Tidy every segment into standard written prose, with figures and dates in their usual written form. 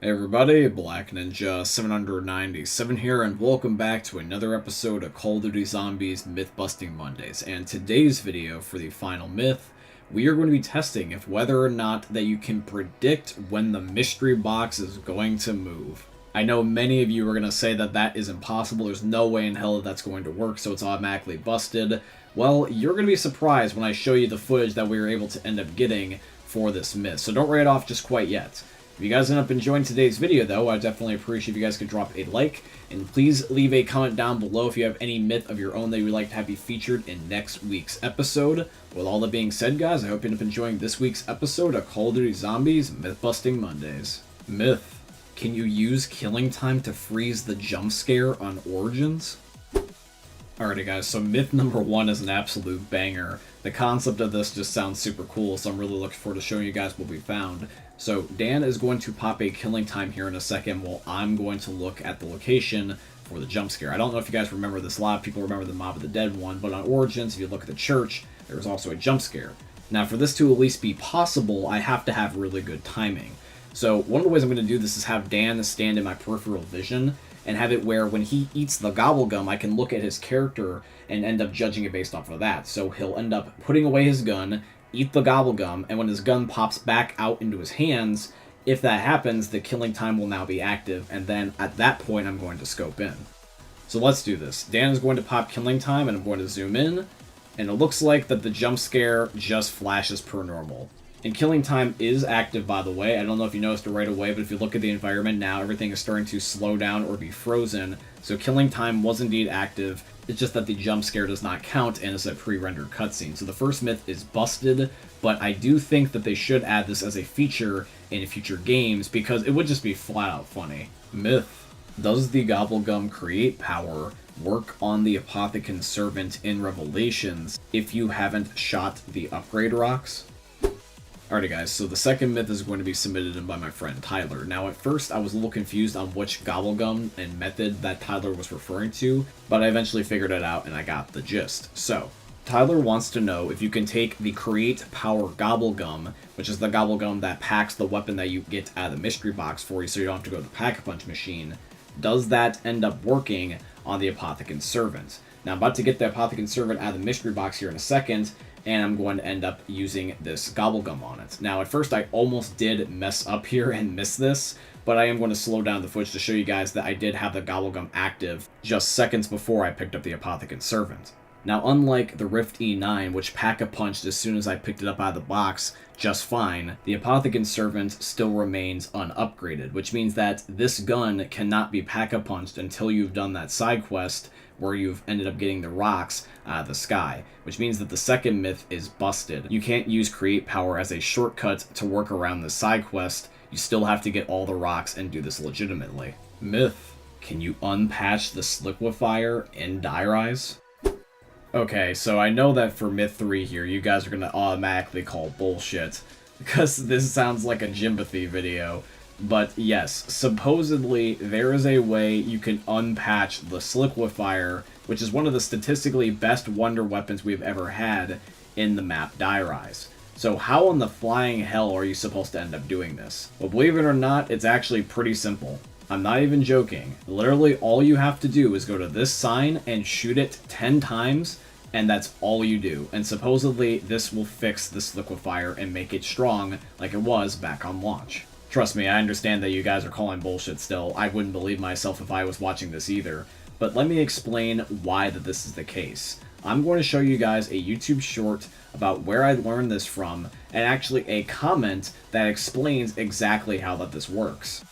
Hey everybody, Black Ninja 797 here, and welcome back to another episode of Call of Duty Zombies Myth Busting Mondays. And today's video, for the final myth, we are going to be testing if whether or not that you can predict when the mystery box is going to move. I know many of you are going to say that that is impossible, there's no way in hell that that's going to work, so it's automatically busted. Well, you're going to be surprised when I show you the footage that we were able to end up getting for this myth, so don't write it off just quite yet. If you guys end up enjoying today's video, though, I'd definitely appreciate if you guys could drop a like, and please leave a comment down below if you have any myth of your own that you would like to have be featured in next week's episode. With all that being said, guys, I hope you end up enjoying this week's episode of Call of Duty Zombies Myth Busting Mondays. Myth: can you use killing time to freeze the jump scare on Origins? Alrighty guys, so myth number one is an absolute banger. The concept of this just sounds super cool, so I'm really looking forward to showing you guys what we found. So Dan is going to pop a killing time here in a second while I'm going to look at the location for the jump scare. I don't know if you guys remember this, a lot of people remember the Mob of the Dead one, but on Origins, if you look at the church, there was also a jump scare. Now for this to at least be possible, I have to have really good timing. So one of the ways I'm going to do this is have Dan stand in my peripheral vision and have it where when he eats the gobblegum, I can look at his character and end up judging it based off of that. So he'll end up putting away his gun, eat the gobblegum, and when his gun pops back out into his hands, if that happens, the killing time will now be active, and then at that point, I'm going to scope in. So let's do this. Dan is going to pop killing time, and I'm going to zoom in, and it looks like that the jump scare just flashes per normal. And killing time is active, by the way. I don't know if you noticed it right away, but if you look at the environment now, everything is starting to slow down or be frozen. So killing time was indeed active. It's just that the jump scare does not count and is a pre-rendered cutscene. So the first myth is busted, but I do think that they should add this as a feature in future games because it would just be flat out funny. Myth: does the gobblegum create power work on the Apothican Servant in Revelations if you haven't shot the upgrade rocks? Alrighty guys, so the second myth is going to be submitted in by my friend Tyler. Now at first I was a little confused on which gobblegum and method that Tyler was referring to, but I eventually figured it out and I got the gist. So, Tyler wants to know if you can take the create power gobblegum, which is the gobblegum that packs the weapon that you get out of the mystery box for you so you don't have to go to the pack-a-punch machine, does that end up working on the Apothican Servant? Now I'm about to get the Apothican Servant out of the mystery box here in a second, and I'm going to end up using this gobblegum on it. Now, at first, I almost did mess up here and miss this, but I am going to slow down the footage to show you guys that I did have the gobblegum active just seconds before I picked up the Apothican Servant. Now, unlike the Rift E9, which pack-a-punched as soon as I picked it up out of the box just fine, the Apothican Servant still remains unupgraded, which means that this gun cannot be pack-a-punched until you've done that side quest where you've ended up getting the rocks out of the sky, which means that the second myth is busted. You can't use create power as a shortcut to work around the side quest. You still have to get all the rocks and do this legitimately. Myth: can you unpatch the liquifier in Dirise? Okay, so I know that for myth 3 here, you guys are going to automatically call bullshit, because this sounds like a Jimbathy video. But yes, supposedly there is a way you can unpatch the liquifier, which is one of the statistically best wonder weapons we've ever had in the map Dirise. So how in the flying hell are you supposed to end up doing this? Well, believe it or not, it's actually pretty simple. I'm not even joking. Literally all you have to do is go to this sign and shoot it 10 times, and that's all you do. And supposedly this will fix this liquifier and make it strong like it was back on launch. Trust me, I understand that you guys are calling bullshit still. I wouldn't believe myself if I was watching this either. But let me explain why that this is the case. I'm going to show you guys a YouTube short about where I learned this from, and actually a comment that explains exactly how that this works.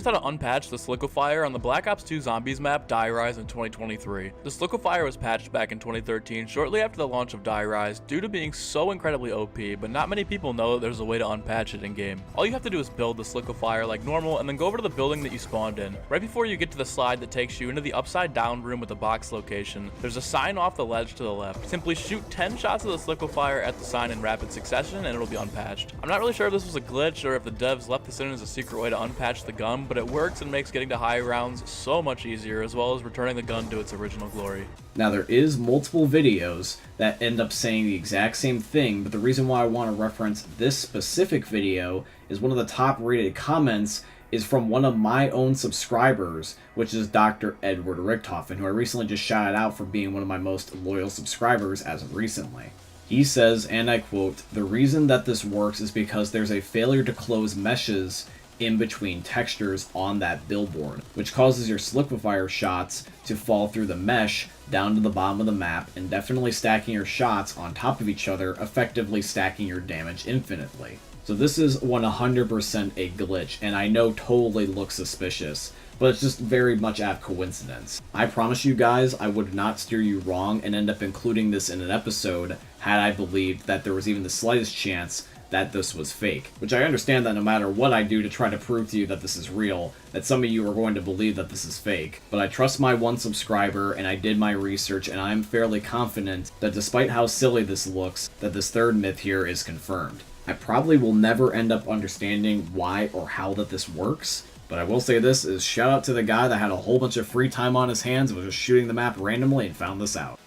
How to unpatch this liquifier on the Black Ops 2 Zombies map Dirise in 2023. This liquifier was patched back in 2013 shortly after the launch of Dirise due to being so incredibly OP, but not many people know that there's a way to unpatch it in game. All you have to do is build this liquifier like normal and then go over to the building that you spawned in. Right before you get to the slide that takes you into the upside down room with the box location, there's a sign off the ledge to the left. Simply shoot 10 shots of this liquifier at the sign in rapid succession and it'll be unpatched. I'm not really sure if this was a glitch or if the devs left this in as a secret way to unpatch the gun, but it works and makes getting to high rounds so much easier, as well as returning the gun to its original glory. Now there is multiple videos that end up saying the exact same thing, but the reason why I want to reference this specific video is one of the top rated comments is from one of my own subscribers, which is Dr. Edward Richtofen, who I recently just shouted out for being one of my most loyal subscribers as of recently. He says, and I quote, "The reason that this works is because there's a failure to close meshes in between textures on that billboard, which causes your liquifier shots to fall through the mesh down to the bottom of the map, and definitely stacking your shots on top of each other, effectively stacking your damage infinitely." So this is 100% a glitch, and I know totally looks suspicious, but it's just very much out of coincidence. I promise you guys I would not steer you wrong and end up including this in an episode had I believed that there was even the slightest chance that this was fake. Which I understand that no matter what I do to try to prove to you that this is real, that some of you are going to believe that this is fake. But I trust my one subscriber, and I did my research, and I'm fairly confident that despite how silly this looks, that this third myth here is confirmed. I probably will never end up understanding why or how that this works, but I will say this is shout out to the guy that had a whole bunch of free time on his hands and was just shooting the map randomly and found this out.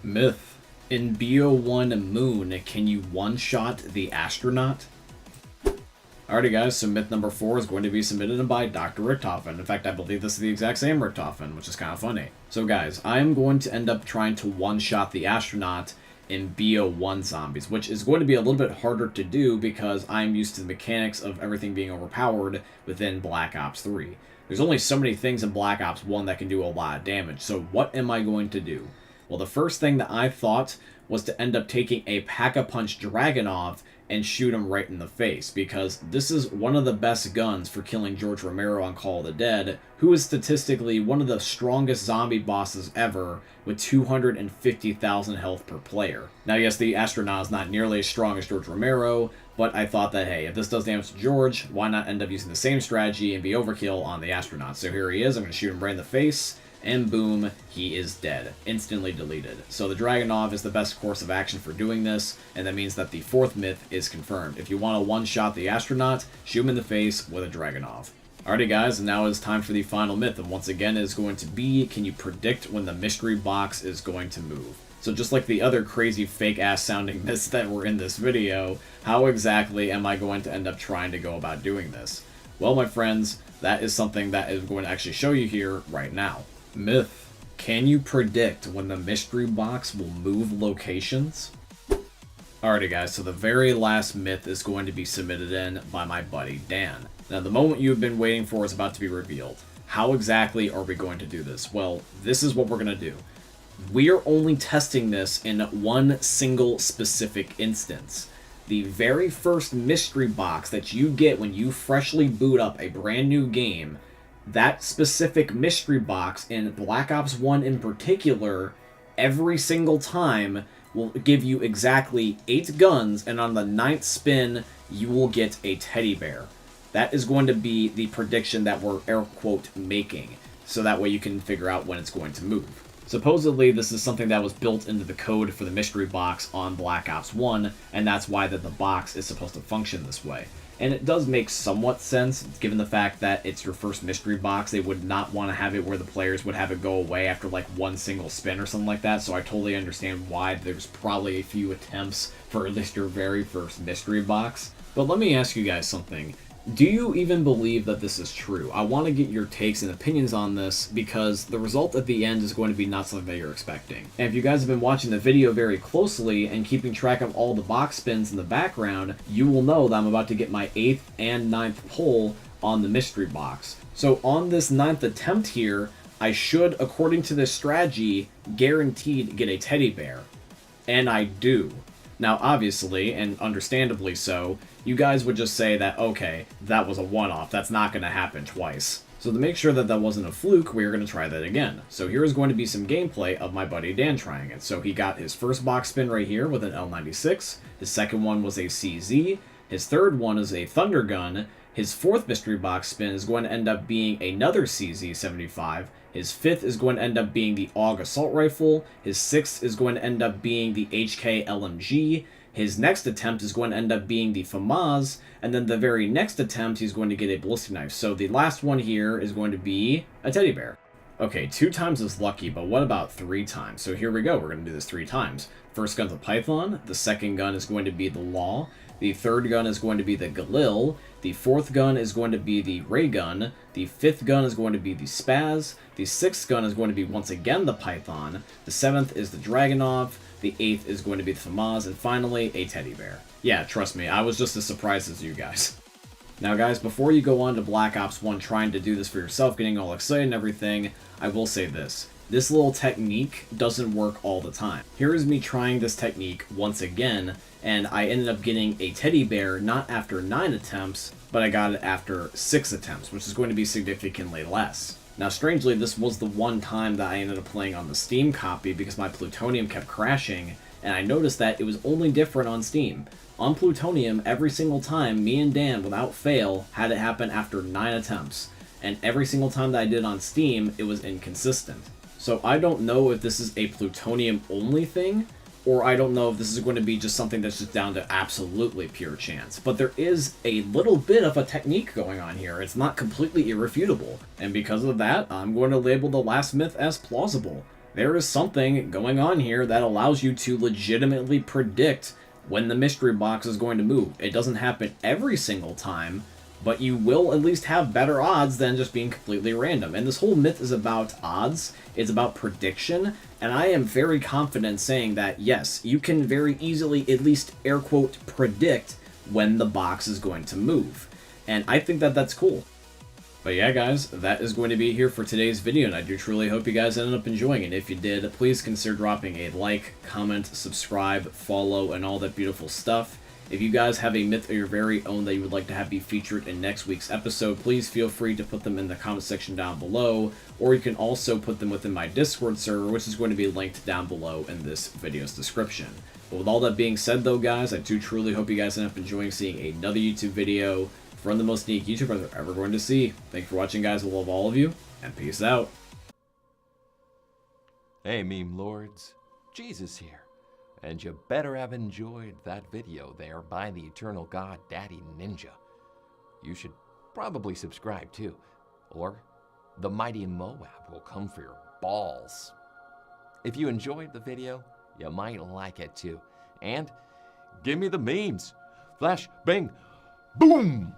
Myth. In BO1 Moon, can you one-shot the astronaut? Alrighty guys, so myth number 4 is going to be submitted by Dr. Richtofen. In fact, I believe this is the exact same Richtofen, which is kind of funny. So guys, I am going to end up trying to one-shot the astronaut in BO1 zombies, which is going to be a little bit harder to do because I'm used to the mechanics of everything being overpowered within Black Ops 3. There's only so many things in Black Ops 1 that can do a lot of damage, so what am I going to do? Well, the first thing that I thought was to end up taking a Pack-a-Punch Dragunov and shoot him right in the face, because this is one of the best guns for killing George Romero on Call of the Dead, who is statistically one of the strongest zombie bosses ever, with 250,000 health per player. Now yes, the astronaut is not nearly as strong as George Romero, but I thought that, hey, if this does damage to George, why not end up using the same strategy and be overkill on the astronaut? So here he is, I'm going to shoot him right in the face, and boom, he is dead. Instantly deleted. So the Dragunov is the best course of action for doing this, and that means that the fourth myth is confirmed. If you want to one-shot the astronaut, shoot him in the face with a Dragunov. Alrighty guys, and now it's time for the final myth, and once again it is going to be, can you predict when the mystery box is going to move? So just like the other crazy fake-ass sounding myths that were in this video, how exactly am I going to end up trying to go about doing this? Well, my friends, that is something that is going to actually show you here right now. Myth. Can you predict when the mystery box will move locations? Alrighty guys, so the very last myth is going to be submitted in by my buddy Dan. Now the moment you've been waiting for is about to be revealed. How exactly are we going to do this? Well, this is what we're going to do. We are only testing this in one single specific instance. The very first mystery box that you get when you freshly boot up a brand new game, that specific mystery box in Black Ops 1 in particular, every single time will give you exactly 8 guns, and on the 9th spin, you will get a teddy bear. That is going to be the prediction that we're air quote making, so that way you can figure out when it's going to move. Supposedly, this is something that was built into the code for the mystery box on Black Ops 1, and that's why the box is supposed to function this way. And it does make somewhat sense, given the fact that it's your first mystery box. They would not want to have it where the players would have it go away after like one single spin or something like that, so I totally understand why there's probably a few attempts for at least your very first mystery box. But let me ask you guys something. Do you even believe that this is true? I want to get your takes and opinions on this because the result at the end is going to be not something that you're expecting. And if you guys have been watching the video very closely and keeping track of all the box spins in the background, you will know that I'm about to get my 8th and 9th pull on the mystery box. So on this 9th attempt here, I should, according to this strategy, guaranteed get a teddy bear. And I do. Now, obviously, and understandably so, you guys would just say that, okay, that was a one-off, that's not going to happen twice. So to make sure that that wasn't a fluke, we're going to try that again. So here is going to be some gameplay of my buddy Dan trying it. So he got his first box spin right here with an L96, his second one was a CZ, his third one is a Thunder Gun, his fourth mystery box spin is going to end up being another CZ75, his fifth is going to end up being the AUG Assault Rifle, his sixth is going to end up being the HK LMG, his next attempt is going to end up being the FAMAS, and then the very next attempt he's going to get a ballistic knife. So the last one here is going to be a teddy bear. Okay, 2 times is lucky, but what about 3 times? So here we go, we're going to do this 3 times. First gun's a Python, the second gun is going to be the Law, The third gun is going to be the Galil. The fourth gun is going to be the Ray Gun. The fifth gun is going to be the Spaz. The sixth gun is going to be once again the Python. The seventh is the Dragonov. The eighth is going to be the Famaz. And finally, a teddy bear. Yeah, trust me, I was just as surprised as you guys. Now guys, before you go on to Black Ops 1 trying to do this for yourself, getting all excited and everything, I will say this. This little technique doesn't work all the time. Here is me trying this technique once again, and I ended up getting a teddy bear not after 9 attempts, but I got it after 6 attempts, which is going to be significantly less. Now strangely, this was the one time that I ended up playing on the Steam copy because my plutonium kept crashing, and I noticed that it was only different on Steam. On plutonium, every single time, me and Dan, without fail, had it happen after 9 attempts. And every single time that I did on Steam, it was inconsistent. So I don't know if this is a plutonium-only thing, or I don't know if this is going to be just something that's just down to absolutely pure chance. But there is a little bit of a technique going on here. It's not completely irrefutable. And because of that, I'm going to label the last myth as plausible. There is something going on here that allows you to legitimately predict when the mystery box is going to move. It doesn't happen every single time, but you will at least have better odds than just being completely random. And this whole myth is about odds, it's about prediction, and I am very confident saying that, yes, you can very easily at least air quote predict when the box is going to move. And I think that that's cool. But yeah, guys, that is going to be here for today's video, and I do truly hope you guys ended up enjoying it. If you did, please consider dropping a like, comment, subscribe, follow, and all that beautiful stuff. If you guys have a myth of your very own that you would like to have be featured in next week's episode, please feel free to put them in the comment section down below, or you can also put them within my Discord server, which is going to be linked down below in this video's description. But with all that being said, though, guys, I do truly hope you guys end up enjoying seeing another YouTube video from the most unique YouTuber they're ever going to see. Thank you for watching, guys. I love all of you, and peace out. Hey, meme lords. Jesus here. And you better have enjoyed that video there by the eternal god Daddy Ninja. You should probably subscribe too, or the mighty Moab will come for your balls. If you enjoyed the video, you might like it too. And give me the memes. Flash, bang, boom!